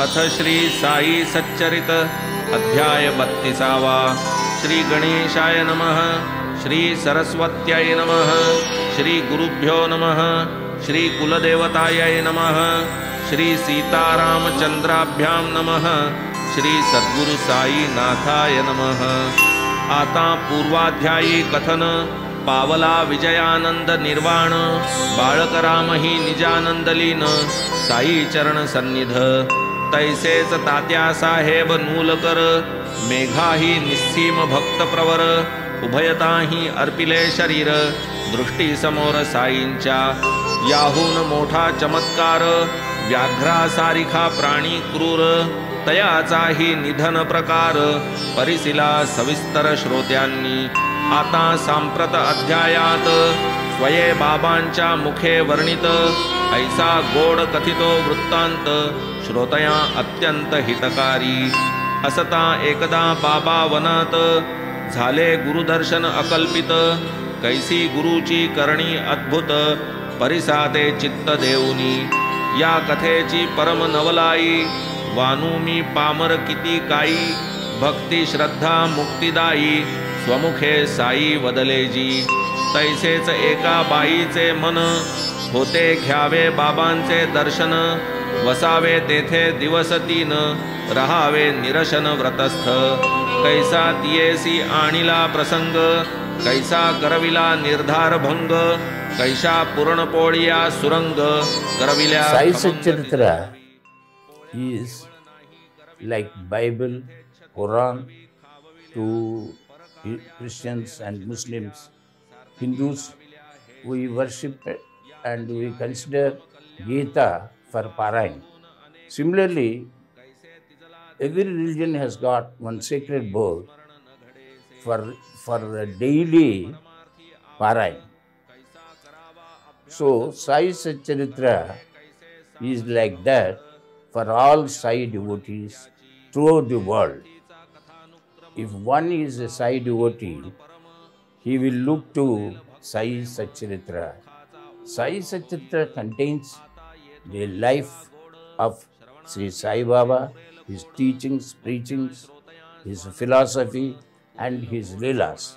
अथ श्री साई सच्चरित अध्याय 32। श्री गणेशाय नमः। श्री सरस्वत्यै नमः। श्री गुरुभ्यो नमः। श्री कुलदेवतायै नमः। श्री सीतारामचंद्राभ्यां नमः। श्री सद्गुरु साई नाथाय नमः। आता पूर्वाध्यायी कथन पावला विजयानंद निर्वाण बाळक राम ही निजानंद लीन साई चरण सन्निध तैसेच तात्या साहेब नूलकर मेघाही निस्सीम भक्त प्रवर उभयताही अर्पिले शरीर दृष्टी समोर साईंच्या याहून मोठा चमत्कार व्याघ्रा सारिखा प्राणी क्रूर तयाचाही निधन प्रकार परिसिला सविस्तर श्रोत्यांनी। आता सांप्रत अध्यायात स्वये बाबांच्या मुखे वर्णित ऐसा गोड कथितो वृत्तांत श्रोतया अत्यंत हितकारी। असता एकदा बाबा वनात झाले गुरुदर्शन अकल्पित कैसी गुरुची करणी अद्भुत परिसाते चित्त देऊनी। या कथेची परम नवलाई वानू मी पामर किती काई भक्ती श्रद्धा मुक्तिदायी स्वमुखे साई वदले जी। तैसेच एका बाईचे मन होते घ्यावे बाबांचे दर्शन वसावे तेथे दिवस तीन रहावे निरशन व्रतस्थ। कैसा तियेसी आणिला प्रसंग कैसा करविला निर्धार भंग कैसा पूर्ण पोळिया सुरंग करविल्या। Sai Satcharitra is like Bible, Quran to Christians and Muslims. Hindus, we worship and we consider Gita for Parayan. Similarly, every religion has got one sacred book for a daily Parayan. So, Sai Satcharitra is like that for all Sai devotees throughout the world. If one is a Sai devotee, he will look to Sai Satcharitra. Sai Satcharitra contains the life of Sri Sai Baba, his teachings, preachings, his philosophy and his leelas.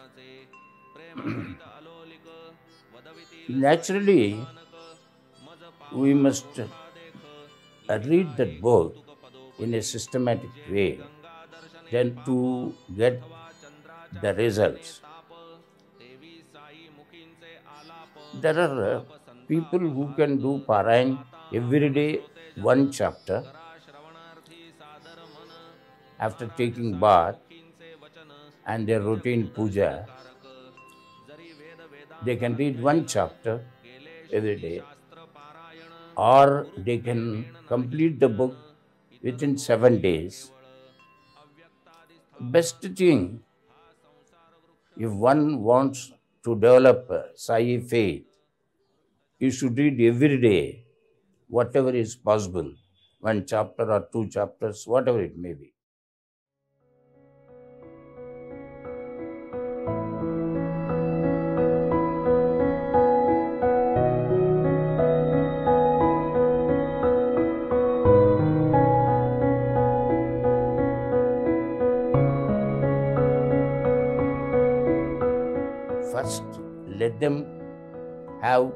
Naturally, we must read that book in a systematic way, then to get the results. There are people who can do Parayan every day one chapter after taking bath and their routine puja. They can read one chapter every day, or they can complete the book within 7 days. Best thing, if one wants to develop Sai faith, you should read every day whatever is possible, one chapter or 2 chapters, whatever it may be. First, let them have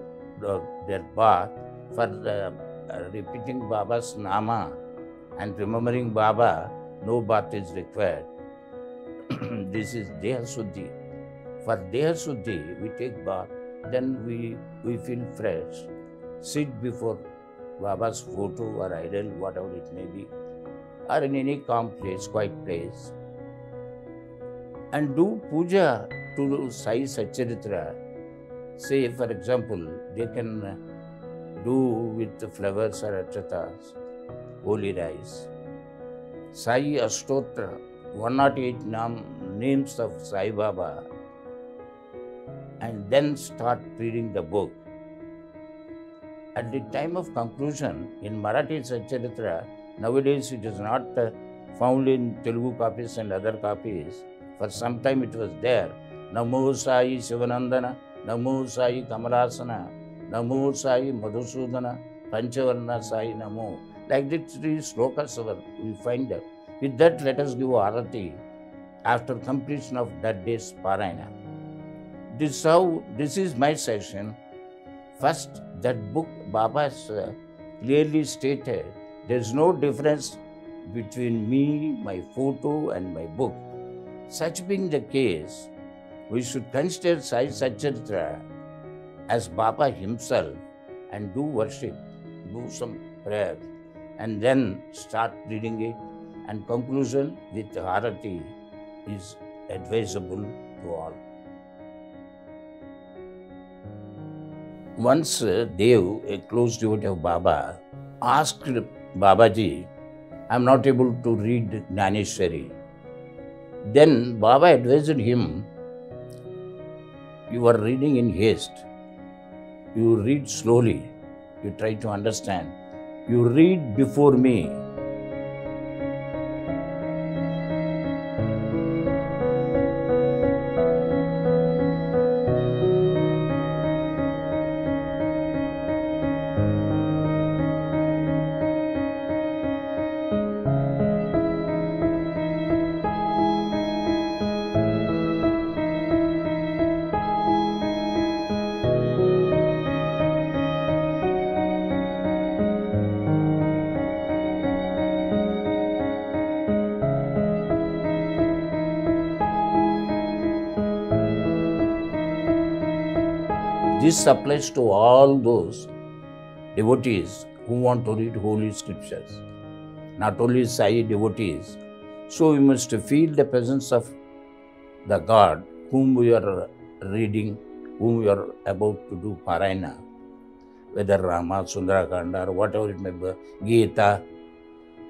their bath for repeating Baba's Nama and remembering Baba. No bath is required. This is Deha Suddhi. For Deha Suddhi, we take bath, then we feel fresh. Sit before Baba's photo or idol, whatever it may be, or in any calm place, quiet place, and do puja to Sai Satcharitra. Say, for example, they can do with flowers or akshatas, holy rice. Sai Ashtotra, 108 names of Sai Baba, and then start reading the book. At the time of conclusion, in Marathi Satcharitra, nowadays it is not found in Telugu copies and other copies. For some time it was there. Namo Sai Shivanandana, Namo Sai Kamalasana, Namo Sai Madhusudana, Panchavarna Sai Namo. Like the three slokas we find that. With that, let us give Arati after completion of that day's Parayana. This is my session. First, that book Baba has clearly stated there is no difference between me, my photo, and my book. Such being the case, we should consider Sai Satcharitra as Baba himself and do worship, do some prayer, and then start reading it. And conclusion with Arati is advisable to all. Once Dev, a close devotee of Baba, asked Babaji, I am not able to read Jnaneshwari. Then Baba advised him, you are reading in haste. You read slowly. You try to understand. You read before me. This applies to all those devotees who want to read holy scriptures, not only Sai devotees. So we must feel the presence of the God whom we are reading, whom we are about to do Parayana, whether Rama, Sundarakanda, or whatever it may be, Gita.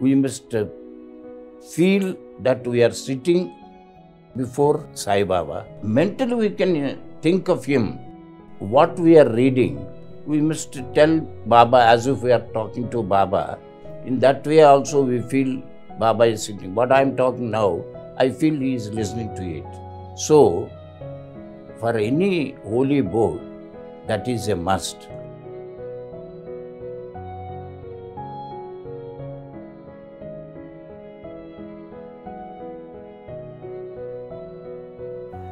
We must feel that we are sitting before Sai Baba. Mentally we can think of him. What we are reading, we must tell Baba as if we are talking to Baba. In that way also we feel Baba is sitting. What I am talking now, I feel he is listening to it. So, for any holy book, that is a must.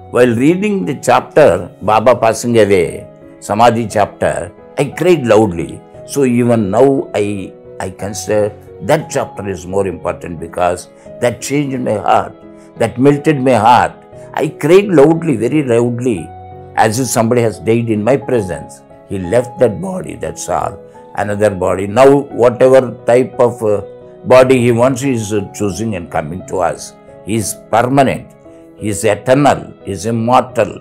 While reading the chapter, Baba passing away, Samadhi chapter, I cried loudly. So even now I consider that chapter is more important because that changed my heart, that melted my heart. I cried loudly, very loudly, as if somebody has died in my presence. He left that body, that's all. Another body. Now whatever type of body he wants, he is choosing and coming to us. He is permanent. He is eternal, he is immortal.